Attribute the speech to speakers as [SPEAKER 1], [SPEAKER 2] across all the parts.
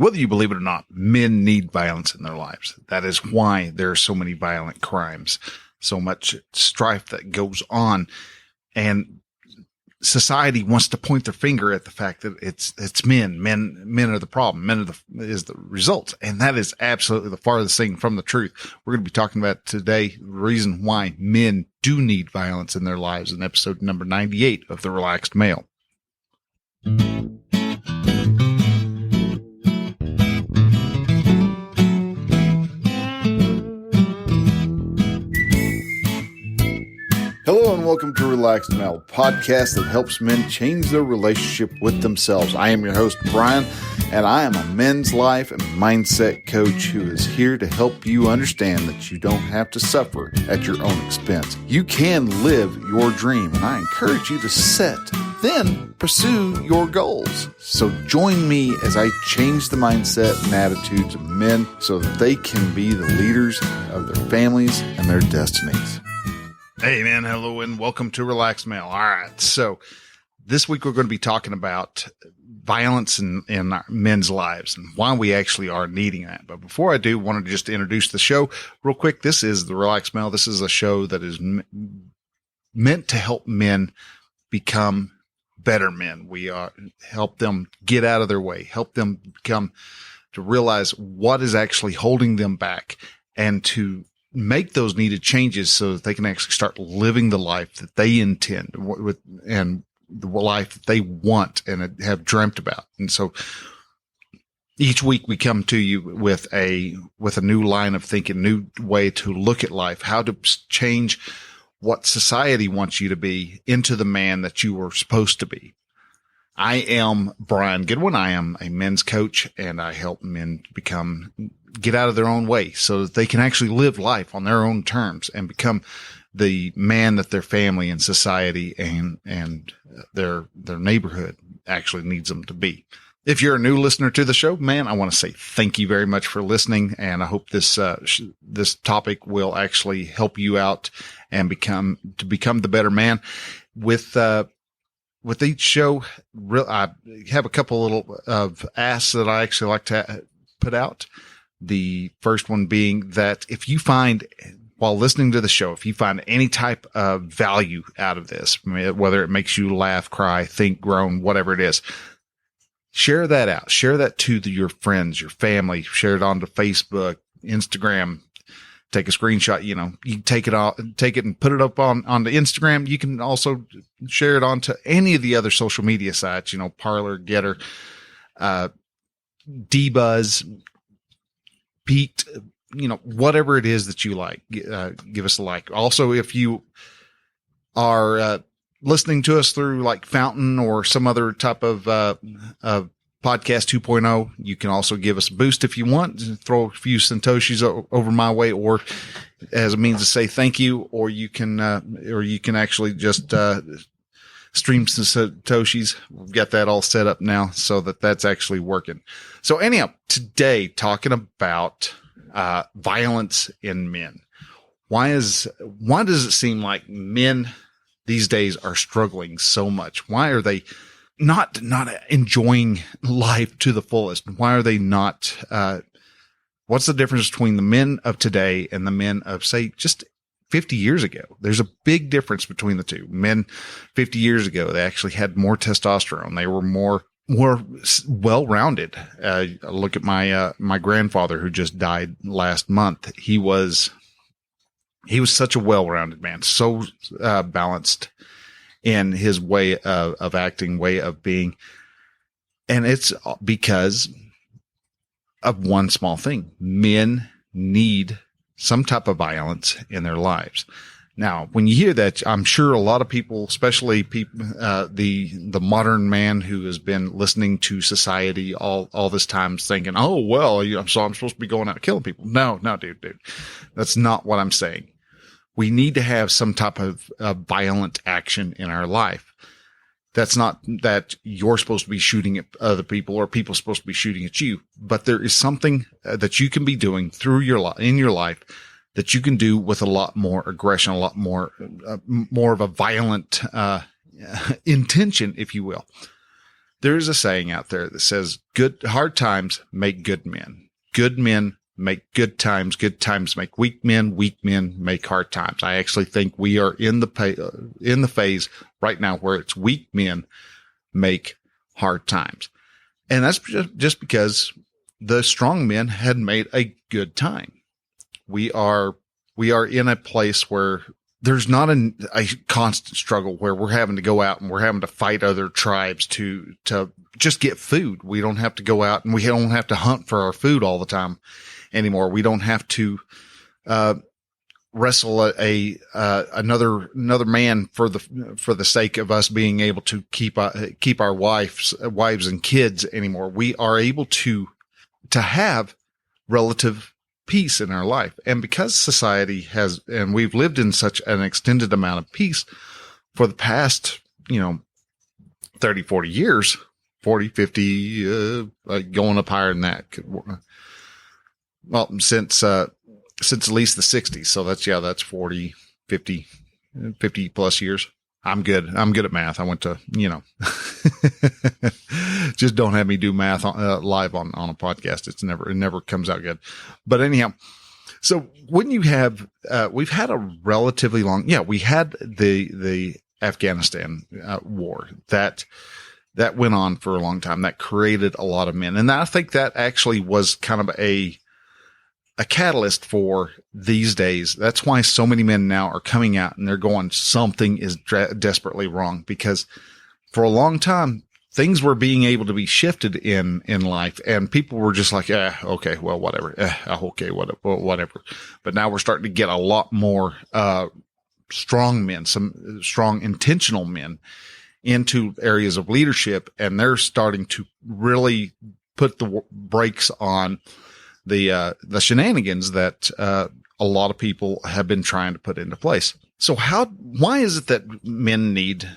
[SPEAKER 1] Whether you believe it or not, men need violence in their lives. That is why there are so many violent crimes, so much strife that goes on. And society wants to point their finger at the fact that it's men. Men are the problem. Is the result. And that is absolutely the farthest thing from the truth. We're going to be talking about today the reason why men do need violence in their lives in episode number 98 of The Relaxed Male. Hello and welcome to Relaxed Male, a podcast that helps men change their relationship with themselves. I am your host, Brian, and I am a men's life and mindset coach who is here to help you understand that you don't have to suffer at your own expense. You can live your dream, and I encourage you to set, then pursue your goals. So join me as I change the mindset and attitudes of men so that they can be the leaders of their families and their destinies. Hey man, hello and welcome to Relaxed Male. All right, so this week we're going to be talking about violence in our men's lives and why we actually are needing that. But before I do, I wanted to just introduce the show real quick. This is the Relaxed Male. This is a show that is meant to help men become better men. We help them get out of their way, help them to realize what is actually holding them back, and to make those needed changes so that they can actually start living the life that they intend and the life that they want and have dreamt about. And so each week we come to you with a new line of thinking, new way to look at life, how to change what society wants you to be into the man that you were supposed to be. I am Brian Goodwin. I am a men's coach, and I help men get out of their own way so that they can actually live life on their own terms and become the man that their family and society and their neighborhood actually needs them to be. If you're a new listener to the show, man, I want to say thank you very much for listening. And I hope this topic will actually help you out and become the better man. With each show, I have a couple little of asks that I actually like to put out. The first one being that if you find, while listening to the show, if you find any type of value out of this, whether it makes you laugh, cry, think, groan, whatever it is, share that out. Share that to your friends, your family. Share it onto Facebook, Instagram. Take a screenshot. You can take it and put it up onto Instagram. You can also share it onto any of the other social media sites. Parler, Getter, D-Buzz, Peaked, whatever it is that you like, give us a like. Also, if you are listening to us through like Fountain or some other type of podcast 2.0, you can also give us a boost if you want. Throw a few Santoshis over my way, or as a means to say thank you, or you can actually just stream some Satoshis. We've got that all set up now so that that's actually working. So anyhow, today talking about violence in men. Why does it seem like men these days are struggling so much? Why are they not enjoying life to the fullest? Why are they not? What's the difference between the men of today and the men of, say, just 50 years ago? There's a big difference between the two. Men 50 years ago, they actually had more testosterone. They were more well-rounded. Look at my grandfather who just died last month. He was such a well-rounded man, so balanced in his way of acting, way of being. And it's because of one small thing. Men need some type of violence in their lives. Now, when you hear that, I'm sure a lot of people, especially people, the modern man who has been listening to society all this time, thinking, "Oh, well, I'm supposed to be going out killing people." No, dude, that's not what I'm saying. We need to have some type of violent action in our life. That's not that you're supposed to be shooting at other people or people are supposed to be shooting at you, but there is something that you can be doing in your life that you can do with a lot more aggression, a lot more of a violent intention, if you will. There's a saying out there that says hard times make good men make good times make weak men make hard times. I actually think we are in the phase right now where it's weak men make hard times. And that's just because the strong men had made a good time. We are in a place where there's not a constant struggle where we're having to go out and we're having to fight other tribes to just get food. We don't have to go out and we don't have to hunt for our food all the time anymore. We don't have to wrestle another man for the sake of us being able to keep our wives and kids anymore. We are able to have relative peace in our life. And because society has, and we've lived in such an extended amount of peace for the past, 30, 40 years, 40, 50, going up higher than that. Well, since at least the 60s. So that's 40, 50 plus years. I'm good at math. I went to, just don't have me do math live on a podcast. It never comes out good. But anyhow, so when you have, we've had a relatively long, we had the Afghanistan war that went on for a long time. That created a lot of men. And I think that actually was kind of a catalyst for these days. That's why so many men now are coming out and they're going, something is desperately wrong, because for a long time, things were being able to be shifted in life, and people were just like, okay, well, whatever. Okay, whatever. But now we're starting to get a lot more, strong men, some strong intentional men into areas of leadership, and they're starting to really put the brakes on the shenanigans that, a lot of people have been trying to put into place. So why is it that men need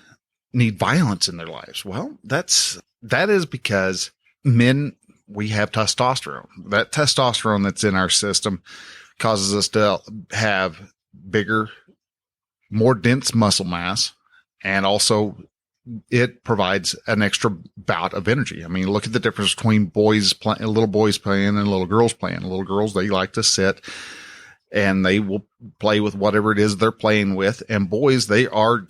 [SPEAKER 1] violence in their lives? Well, that is because men, we have testosterone. That testosterone that's in our system causes us to have bigger, more dense muscle mass, and also it provides an extra bout of energy. I mean, look at the difference between little boys playing and little girls playing. Little girls, they like to sit and they will play with whatever it is they're playing with. And boys, they are,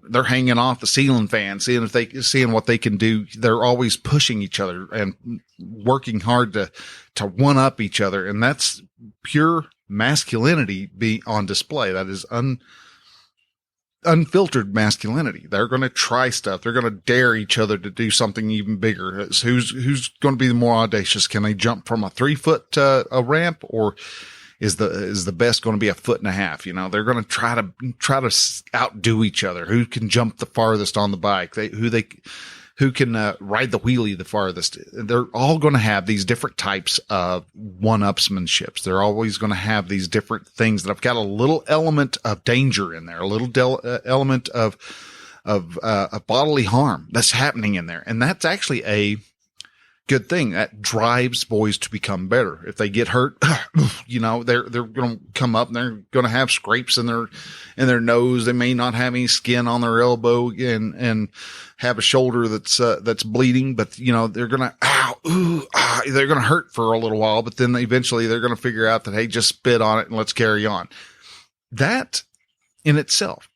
[SPEAKER 1] they're hanging off the ceiling fan, seeing what they can do. They're always pushing each other and working hard to one up each other. And that's pure masculinity be on display. That is unfiltered masculinity. They're going to try stuff. They're going to dare each other to do something even bigger. It's who's going to be the more audacious? Can they jump from a 3-foot a ramp, or is the best going to be a 1.5 feet? They're going to try to outdo each other. Who can jump the farthest on the bike? Who can ride the wheelie the farthest? They're all going to have these different types of one-upsmanships. They're always going to have these different things that have got a little element of danger in there, a little element of bodily harm that's happening in there. And that's actually a good thing. That drives boys to become better. If they get hurt, they're going to come up and they're going to have scrapes in their nose. They may not have any skin on their elbow and have a shoulder that's bleeding, but they're going to, they're going to hurt for a little while, but then eventually they're going to figure out that, hey, just spit on it and let's carry on. That in itself,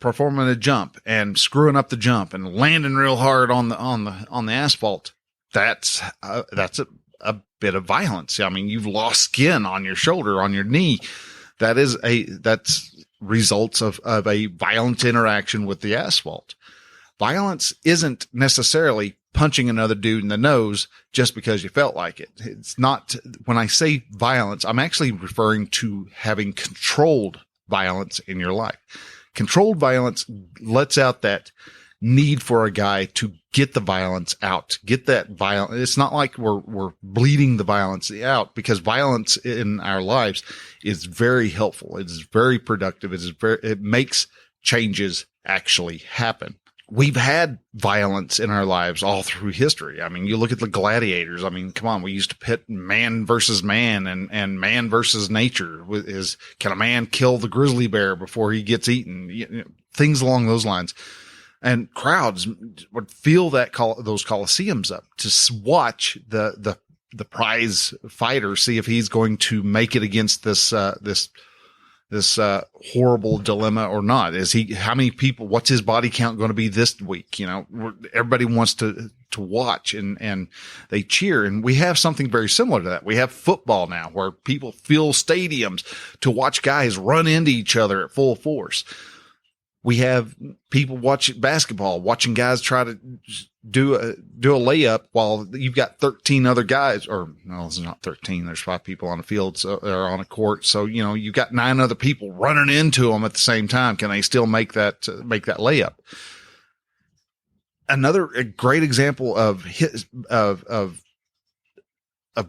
[SPEAKER 1] performing a jump and screwing up the jump and landing real hard on the asphalt, that's a bit of violence. I mean, you've lost skin on your shoulder, on your knee. That's results of a violent interaction with the asphalt. Violence isn't necessarily punching another dude in the nose just because you felt like it. It's not, when I say violence, I'm actually referring to having controlled violence in your life. Controlled violence lets out that need for a guy to get the violence out, get that violence. It's not like we're bleeding the violence out, because violence in our lives is very helpful. It's very productive. It makes changes actually happen. We've had violence in our lives all through history. I mean, you look at the gladiators. I mean, come on, we used to pit man versus man and man versus nature. Can a man kill the grizzly bear before he gets eaten? Things along those lines. and crowds would fill those coliseums up to watch the prize fighter, see if he's going to make it against this horrible dilemma or not. How many people, what's his body count going to be this week? Everybody wants to watch and they cheer. And we have something very similar to that. We have football now where people fill stadiums to watch guys run into each other at full force. We have people watching basketball, watching guys try to do a layup while you've got 13 other guys, or no, it's not 13. There's 5 people on the field, or on a court. So, you've got 9 other people running into them at the same time. Can they still make that layup? Another great example of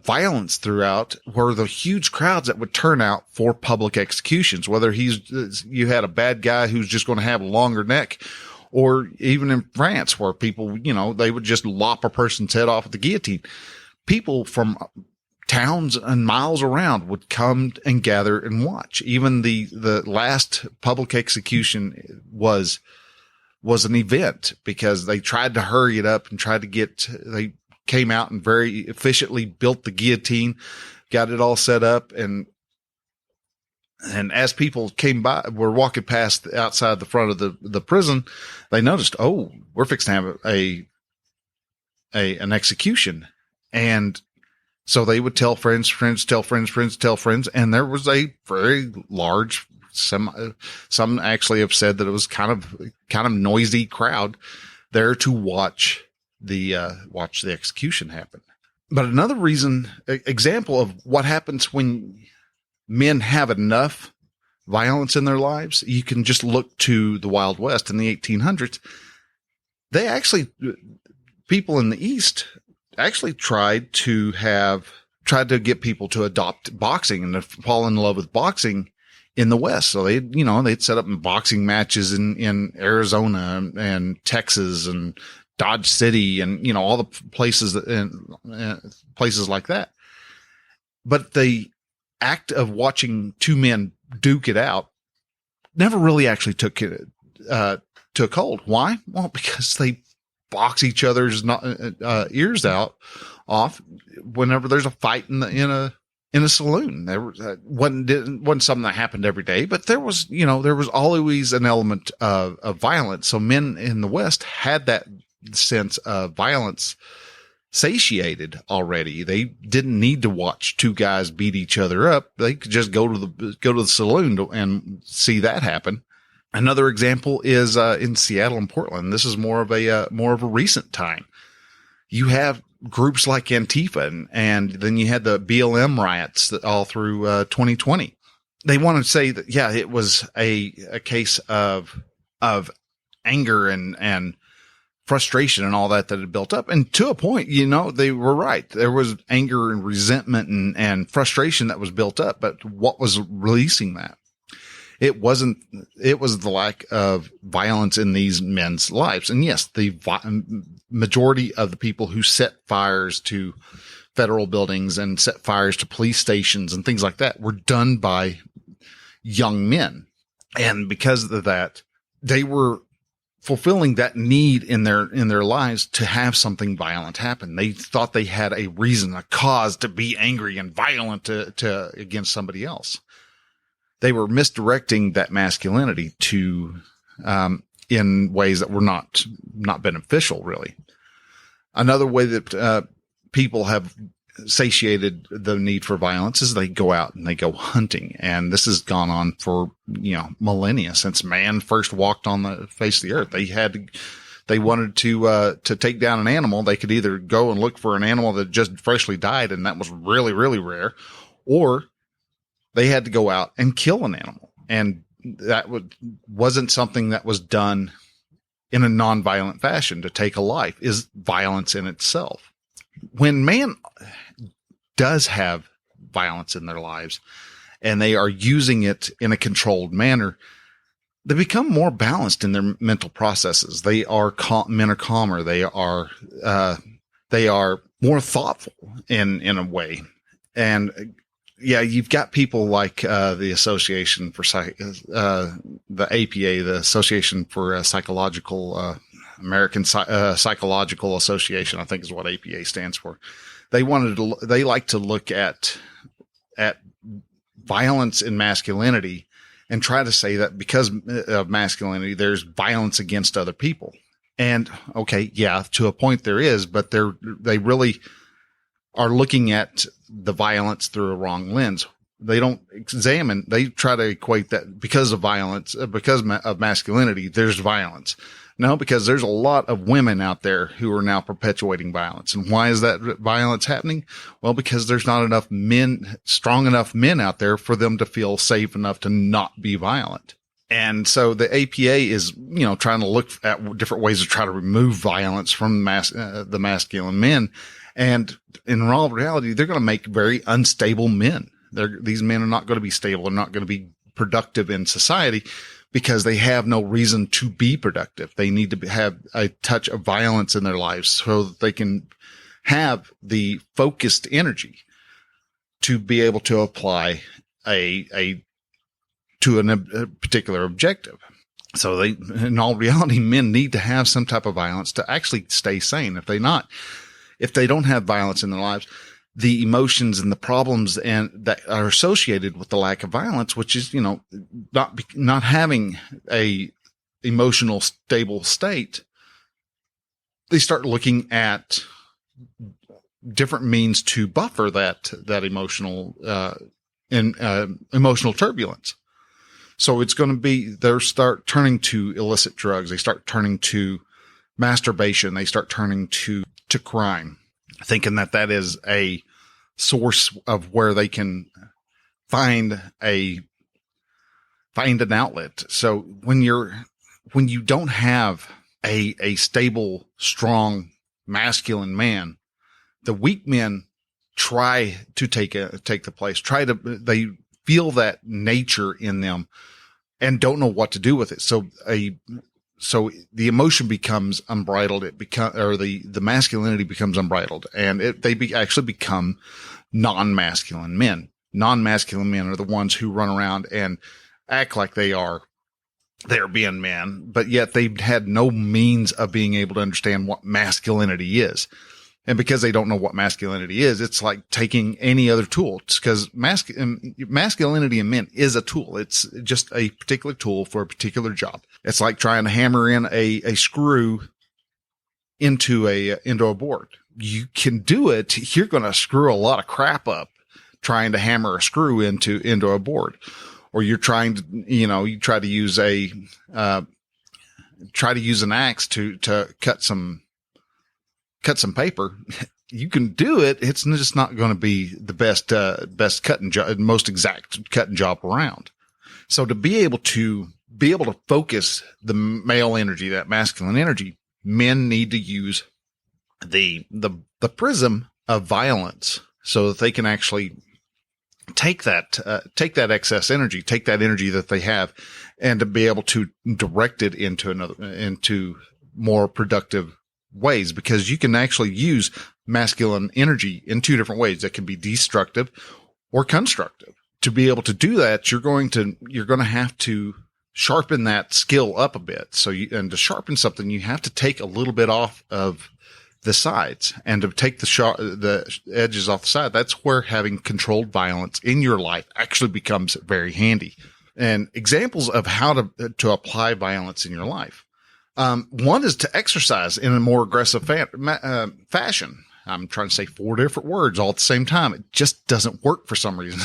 [SPEAKER 1] violence throughout were the huge crowds that would turn out for public executions, whether you had a bad guy who's just going to have a longer neck, or even in France where people, they would just lop a person's head off with the guillotine. People from towns and miles around would come and gather and watch. Even the last public execution was an event because they tried to hurry it up and they came out and very efficiently built the guillotine, got it all set up. And as people came by, were walking past outside the front of the prison, they noticed, oh, we're fixing to have an execution. And so they would tell friends, tell friends, tell friends. And there was a very large, some actually have said that it was kind of noisy crowd there to watch the execution happen. But another example of what happens when men have enough violence in their lives, you can just look to the Wild West in the 1800s. People in the East actually tried to get people to adopt boxing and to fall in love with boxing in the West. So they'd set up boxing matches in Arizona and Texas and Dodge City and, all the places places like that. But the act of watching 2 men duke it out never really actually took hold. Why? Well, because they box each other's ears off whenever there's a fight in a saloon. There wasn't something that happened every day, but there was always an element of violence. So men in the West had that sense of violence satiated already. They didn't need to watch 2 guys beat each other up. They could just go to the saloon and see that happen. Another example is in Seattle and Portland. This is more of a recent time. You have groups like Antifa, and then you had the BLM riots all through 2020. They want to say that it was a case of anger and frustration and all that had built up. And to a point, they were right. There was anger and resentment and frustration that was built up. But what was releasing that? It was the lack of violence in these men's lives. And yes, the majority of the people who set fires to federal buildings and set fires to police stations and things like that were done by young men. And because of that, they were fulfilling that need in their lives to have something violent happen. They thought they had a reason, a cause to be angry and violent to against somebody else. They were misdirecting that masculinity to in ways that were not beneficial, really. Another way that people have satiated the need for violence is they go out and they go hunting. And this has gone on for, millennia since man first walked on the face of the earth. They wanted to take down an animal. They could either go and look for an animal that just freshly died, and that was really, really rare, or they had to go out and kill an animal. And that wasn't something that was done in a nonviolent fashion. To take a life is violence in itself. When man does have violence in their lives and they are using it in a controlled manner, they become more balanced in their mental processes. Men are calmer. They are more thoughtful in a way. And you've got people like the Association for the APA, the Association for Psychological American Psychological Association, I think is what APA stands for. They like to look at violence in masculinity and try to say that because of masculinity, there's violence against other people. And okay, yeah, to a point there is, but they really are looking at the violence through a wrong lens. They don't examine, they try to equate that because of violence, because of masculinity, there's violence. No, because there's a lot of women out there who are now perpetuating violence. And why is that violence happening? Well, because there's not enough men, strong enough men out there for them to feel safe enough to not be violent. And so the APA is, trying to look at different ways to try to remove violence from the masculine men. And in all reality, they're going to make very unstable men. These men are not going to be stable. They're not going to be productive in society because they have no reason to be productive. They need to have a touch of violence in their lives so that they can have the focused energy to be able to apply a particular objective. So in all reality, men need to have some type of violence to actually stay sane. If they don't have violence in their lives, the emotions and the problems and that are associated with the lack of violence, which is, not having a emotional stable state, they start looking at different means to buffer that emotional, emotional turbulence. So it's going to be, they start turning to illicit drugs. They start turning to masturbation. They start turning to crime, thinking that is a source of where they can find an outlet. So when you don't have a stable, strong, masculine man, the weak men try to take the place, they feel that nature in them and don't know what to do with it. So the emotion becomes unbridled. The masculinity becomes unbridled, and they actually become non-masculine men. Non-masculine men are the ones who run around and act like they're being men, but yet they've had no means of being able to understand what masculinity is. And because they don't know what masculinity is, it's like taking any other tool, because masculinity in men is a tool. It's just a particular tool for a particular job. It's like trying to hammer in a screw into a board. You can do it. You're going to screw a lot of crap up trying to hammer a screw into a board. Or you're trying to, you try to use an axe to cut some paper. You can do it. It's just not going to be the best cutting job, most exact cutting job around. So to be able to focus the male energy, that masculine energy, men need to use the prism of violence so that they can actually take that excess energy, take that energy that they have, and to be able to direct it into more productive ways, because you can actually use masculine energy in two different ways that can be destructive or constructive. To be able to do that, you're going to have to sharpen that skill up a bit. And to sharpen something, you have to take a little bit off of the sides, and to take the edges off the side. That's where having controlled violence in your life actually becomes very handy. And examples of how to apply violence in your life. One is to exercise in a more aggressive fashion. I'm trying to say 4 different words all at the same time. It just doesn't work for some reason.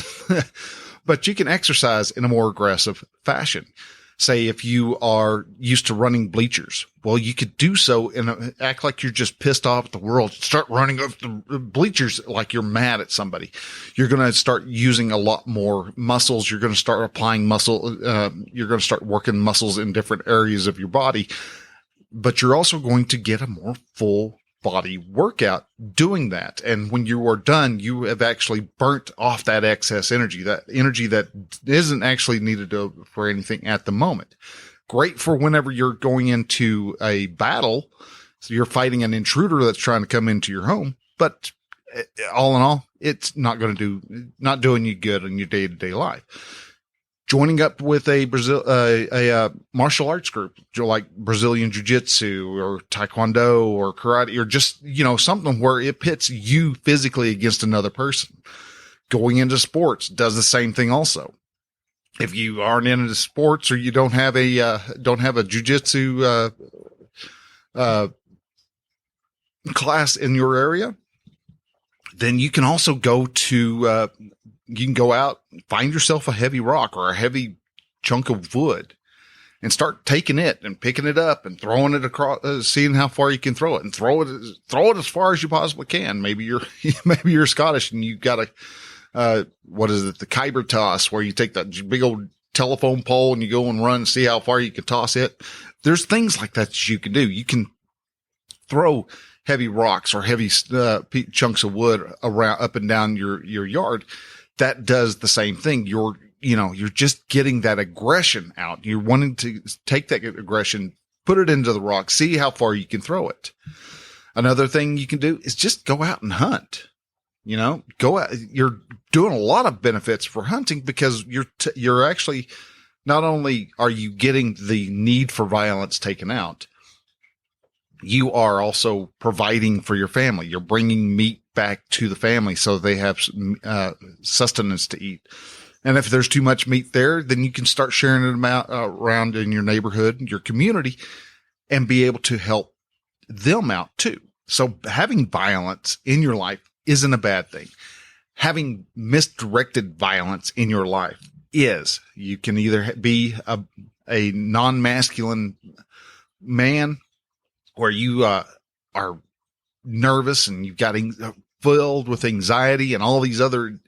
[SPEAKER 1] But you can exercise in a more aggressive fashion. Say if you are used to running bleachers, well, you could do so and act like you're just pissed off at the world. Start running up the bleachers like you're mad at somebody. You're going to start using a lot more muscles. You're going to start applying muscle. You're going to start working muscles in different areas of your body. But you're also going to get a more full body workout doing that. And when you are done, you have actually burnt off that excess energy, that energy that isn't actually needed for anything at the moment. Great for whenever you're going into a battle. So you're fighting an intruder that's trying to come into your home. But all in all, it's not doing you good in your day-to-day life. joining up with a martial arts group, like Brazilian Jiu-Jitsu or Taekwondo or karate, or just, something where it pits you physically against another person. Going into sports does the same thing also. If you aren't into sports or you don't have a jiu-jitsu, class in your area, then you can also go out, find yourself a heavy rock or a heavy chunk of wood and start taking it and picking it up and throwing it across, seeing how far you can throw it, and throw it as far as you possibly can. Maybe you're Scottish and you got the Kyber toss, where you take that big old telephone pole and you go and run and see how far you can toss it. There's things like that you can do. You can throw heavy rocks or heavy chunks of wood around, up and down your yard. That does the same thing. You're just getting that aggression out. You're wanting to take that aggression, put it into the rock, see how far you can throw it. Another thing you can do is just go out and hunt. Go out. You're doing a lot of benefits for hunting, because you're actually, not only are you getting the need for violence taken out, you are also providing for your family. You're bringing meat back to the family so they have sustenance to eat. And if there's too much meat there, then you can start sharing it around in your neighborhood, your community, and be able to help them out too. So having violence in your life isn't a bad thing. Having misdirected violence in your life is. You can either be a non-masculine man, where you are nervous and you've got filled with anxiety and all these other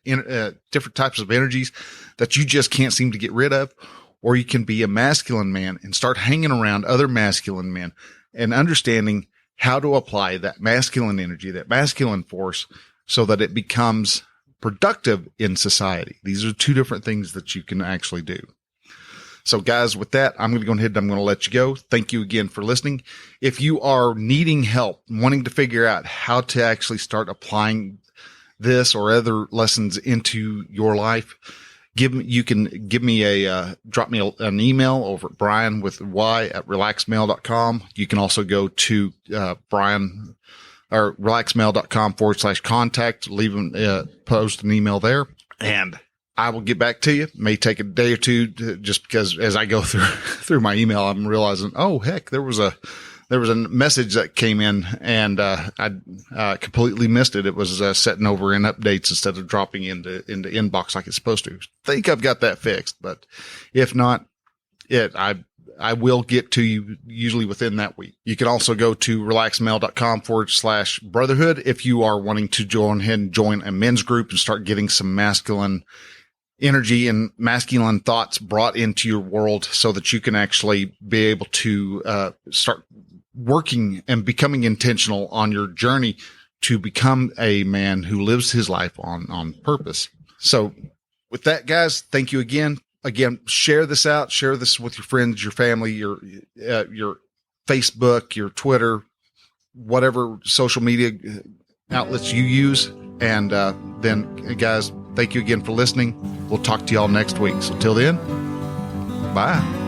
[SPEAKER 1] different types of energies that you just can't seem to get rid of. Or you can be a masculine man and start hanging around other masculine men and understanding how to apply that masculine energy, that masculine force, so that it becomes productive in society. These are two different things that you can actually do. So guys, with that, I'm going to go ahead and I'm going to let you go. Thank you again for listening. If you are needing help, wanting to figure out how to actually start applying this or other lessons into your life, drop me an email over at Brian with Y at relaxmail.com. You can also go to Brian or relaxmail.com/contact, post an email there, and I will get back to you. It may take a day or two just because as I go through my email, I'm realizing, oh heck, there was a message that came in and, I completely missed it. It was, setting over in updates instead of dropping into inbox like it's supposed to. Think I've got that fixed, but if not, I will get to you usually within that week. You can also go to relaxmail.com/brotherhood if you are wanting to join a men's group and start getting some masculine energy and masculine thoughts brought into your world, so that you can actually be able to start working and becoming intentional on your journey to become a man who lives his life on purpose. So with that, guys, thank you again. Again, share this out, share this with your friends, your family, your Facebook, your Twitter, whatever social media outlets you use. And then, guys, thank you again for listening. We'll talk to y'all next week. So till then, bye.